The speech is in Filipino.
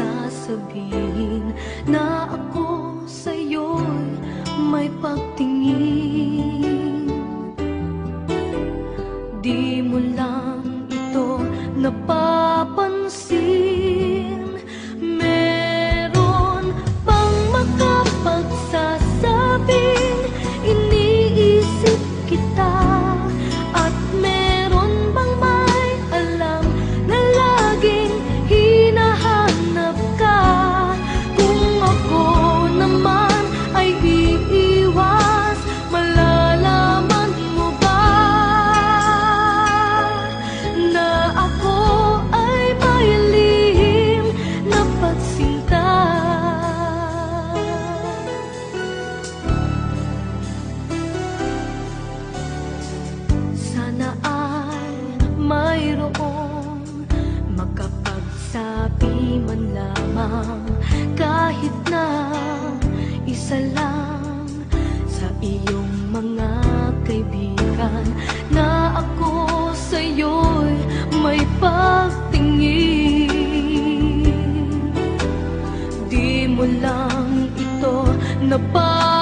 sasabihin na ako sa'yo'y may pagtingin. Di mo lang ito napapansin. Meron bang makapagsasabing iniisip kita? At meron bang may alam na laging hinahanap ka? Kung ako naman ay iiwas, malalaman mo ba na ako ay may lihim na pagsinta? Sana ay mayroong makapagsabi man lamang, kahit na isa lang sa iyong mga kaibigan, na ako sa'yo'y may pagtingin. Di mo lang ito napapansin.